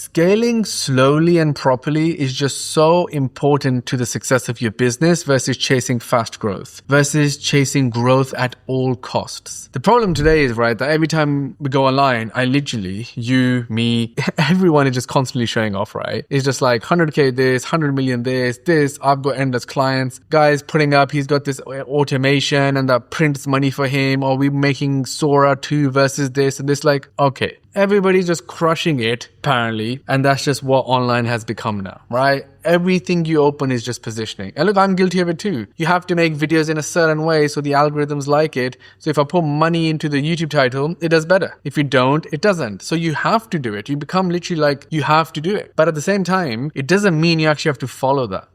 scaling slowly and properly is just so important to the success of your business versus chasing fast growth, versus chasing growth at all costs. The problem today is, right, that every time we go online, I literally, you, me, everyone is just constantly showing off, right? It's just like 100K this, 100 million this, I've got endless clients. Guys putting up, he's got this automation and that prints money for him, or we making Sora 2 versus this and this. Like, okay, everybody's just crushing it apparently, and that's just what online has become now, right? Everything you open is just positioning. And look, I'm guilty of it too. You have to make videos in a certain way so the algorithms like it. So if I put money into the YouTube title, it does better. If you don't, it doesn't. So you have to do it. You become literally like, you have to do it. But at the same time, it doesn't mean you actually have to follow that.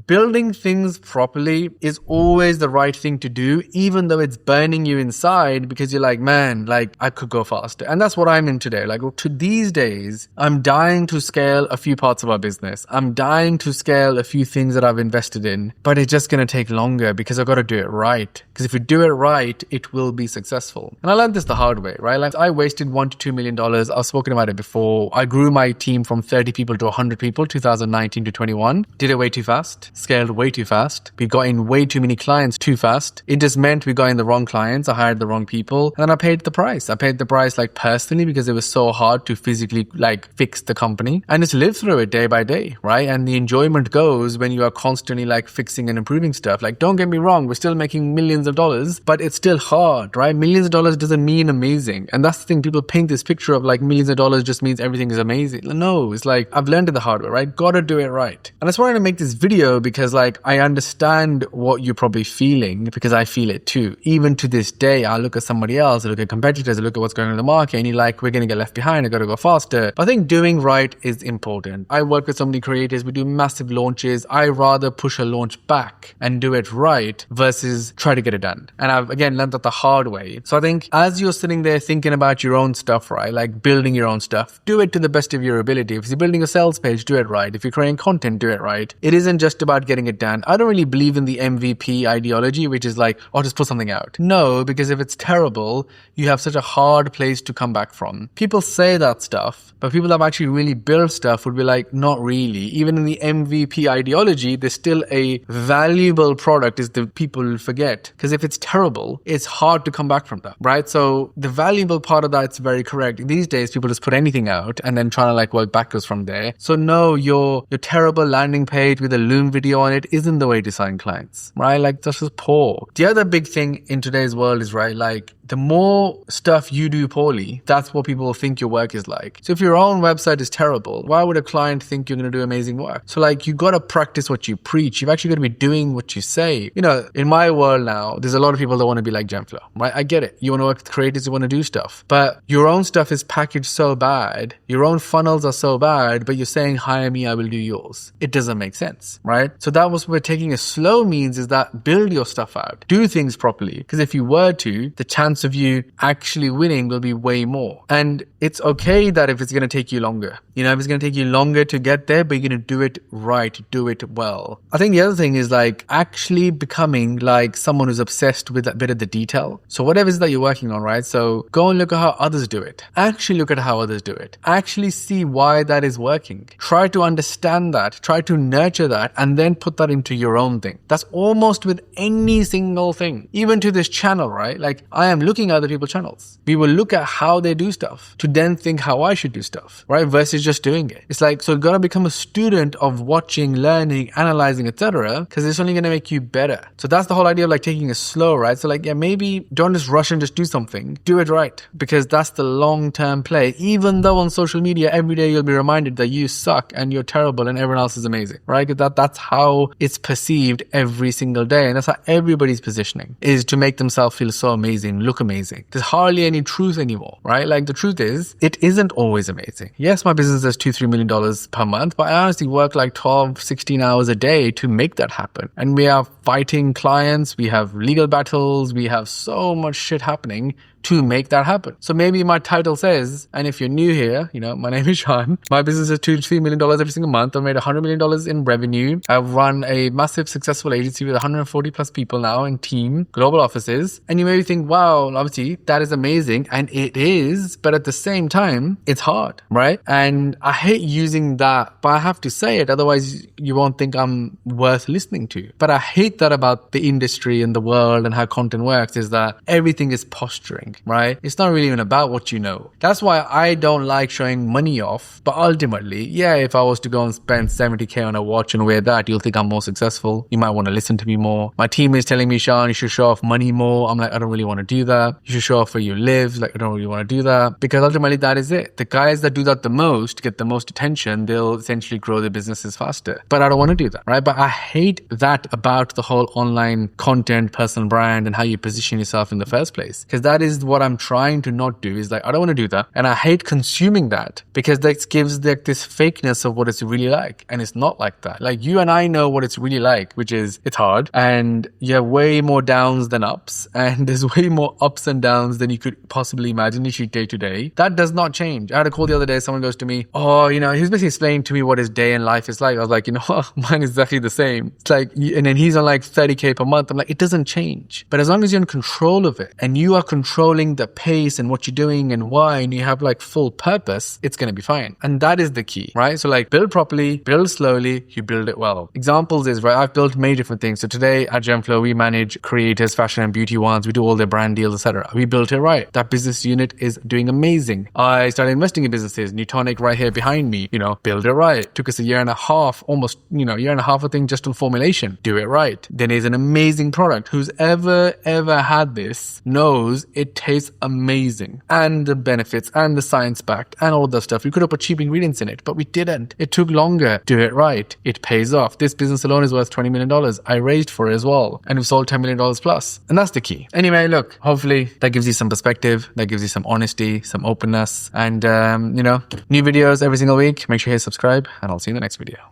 Building things properly is always the right thing to do, even though it's burning you inside because you're like, man, like I could go faster. And that's what I'm in today. Like to these days, I'm dying to scale a few parts of our business. I'm dying to scale a few things that I've invested in, but it's just going to take longer because I've got to do it right. Because if you do it right, it will be successful. And I learned this the hard way, right? Like I wasted $1 to $2 million. I've spoken about it before. I grew my team from 30 people to 100 people, 2019 to 21. Did it way too fast. Scaled way too fast. We got in way too many clients too fast. It just meant we got in the wrong clients. I hired the wrong people. And then I paid the price. I paid the price like personally because it was so hard to physically like fix the company and just live through it day by day, right? And the enjoyment goes when you are constantly like fixing and improving stuff. Like don't get me wrong, we're still making millions of dollars, but it's still hard, right? Millions of dollars doesn't mean amazing. And that's the thing, people paint this picture of like millions of dollars just means everything is amazing. No, it's like I've learned it the hard way, right? Gotta do it right. And I just wanted to make this video because like I understand what you're probably feeling because I feel it too. Even to this day, I look at somebody else, I look at competitors, I look at what's going on in the market and you're like, we're going to get left behind, I got to go faster. But I think doing right is important. I work with so many creators, we do massive launches. I rather push a launch back and do it right versus try to get it done. And I've again learned that the hard way. So I think as you're sitting there thinking about your own stuff, right, like building your own stuff, do it to the best of your ability. If you're building a sales page, do it right. If you're creating content, do it right. It isn't just about getting it done. I don't really believe in the MVP ideology, which is like, oh, just put something out. No, because if it's terrible, you have such a hard place to come back from. People say that stuff, but people that have actually really built stuff would be like, not really. Even in the MVP ideology, there's still a valuable product is the people forget. Because if it's terrible, it's hard to come back from that, right? So the valuable part of that's very correct. These days, people just put anything out and then trying to like work backwards from there. So no, your terrible landing page with a Loom video on it isn't the way to sign clients, right? Like that's just poor. The other big thing in today's world is, right, like the more stuff you do poorly, that's what people think your work is like. So if your own website is terrible, why would a client think you're going to do amazing work? So like you got to practice what you preach. You've actually got to be doing what you say. You know, in my world now, there's a lot of people that want to be like Gemflow, right? I get it. You want to work with creators, you want to do stuff, but your own stuff is packaged so bad. Your own funnels are so bad, but you're saying, hire me, I will do yours. It doesn't make sense, right? So that was where taking a slow means is that build your stuff out, do things properly. Because if you were to, the chance of you actually winning will be way more. And it's okay that if it's going to take you longer, you know, if it's going to take you longer to get there, but you're going to do it right, do it well. I think the other thing is like actually becoming like someone who's obsessed with that bit of the detail. So whatever it is that you're working on, right? So go and look at how others do it. Actually look at how others do it. Actually see why that is working. Try to understand that. Try to nurture that and then put that into your own thing. That's almost with any single thing. Even to this channel, right? Like I am looking at other people's channels. We will look at how they do stuff to then think how I should do stuff, right? Versus just doing it. It's like, so you've got to become a student of watching, learning, analyzing, etc. because it's only going to make you better. So that's the whole idea of like taking it slow, right? So like, yeah, maybe don't just rush and just do something. Do it right because that's the long-term play. Even though on social media, every day you'll be reminded that you suck and you're terrible and everyone else is amazing, right? Because that's how it's perceived every single day. And that's how everybody's positioning is to make themselves feel so amazing, look amazing. There's hardly any truth anymore, right? Like the truth is, it isn't always amazing. Yes, my business does $2-3 million per month, but I honestly work like 12, 16 hours a day to make that happen. And we are fighting clients, we have legal battles, we have so much shit happening to make that happen. So maybe my title says, and if you're new here, my name is Shan. My business is $2 to $3 million every single month. I've made $100 million in revenue. I've run a massive successful agency with 140 plus people now in team, global offices. And you maybe think, wow, obviously that is amazing. And it is, but at the same time, it's hard, right? And I hate using that, but I have to say it. Otherwise you won't think I'm worth listening to. But I hate that about the industry and the world and how content works, is that everything is posturing, right? It's not really even about what you know. That's why I don't like showing money off. But ultimately, yeah, if I was to go and spend 70K on a watch and wear that, you'll think I'm more successful. You might want to listen to me more. My team is telling me, Shan, you should show off money more. I'm like, I don't really want to do that. You should show off where you live. Like, I don't really want to do that. Because ultimately that is it. The guys that do that the most, get the most attention, they'll essentially grow their businesses faster. But I don't want to do that, right? But I hate that about the whole online content, personal brand, and how you position yourself in the first place. Because that is what I'm trying to not do, is like, I don't want to do that. And I hate consuming that, because that gives like this fakeness of what it's really like. And it's not like that. Like, you and I know what it's really like, which is it's hard, and you have way more downs than ups, and there's way more ups and downs than you could possibly imagine if you day to day. That does not change. I had a call the other day, someone goes to me, oh, he was basically explaining to me what his day in life is like. I was like, mine is exactly the same. It's like, and then he's on like 30K per month. I'm like, it doesn't change. But as long as you're in control of it, and you are controlling the pace and what you're doing and why, and you have like full purpose, it's going to be fine. And that is the key, right? So like, build properly, build slowly, you build it well. Examples is, right, I've built many different things. So today at Gemflow, we manage creators, fashion and beauty ones. We do all their brand deals, etc. We built it right. That business unit is doing amazing. I started investing in businesses. Newtonic right here behind me, build it right. Took us a year and a half, almost, year and a half, I think, just on formulation. Do it right. Then is an amazing product. Who's ever had this knows it tastes amazing. And the benefits and the science backed and all that stuff. We could have put cheap ingredients in it, but we didn't. It took longer. Do it right. It pays off. This business alone is worth $20 million. I raised for it as well. And we've sold $10 million plus. And that's the key. Anyway, look, hopefully that gives you some perspective. That gives you some honesty, some openness. And, new videos every single week. Make sure you subscribe, and I'll see you in the next video.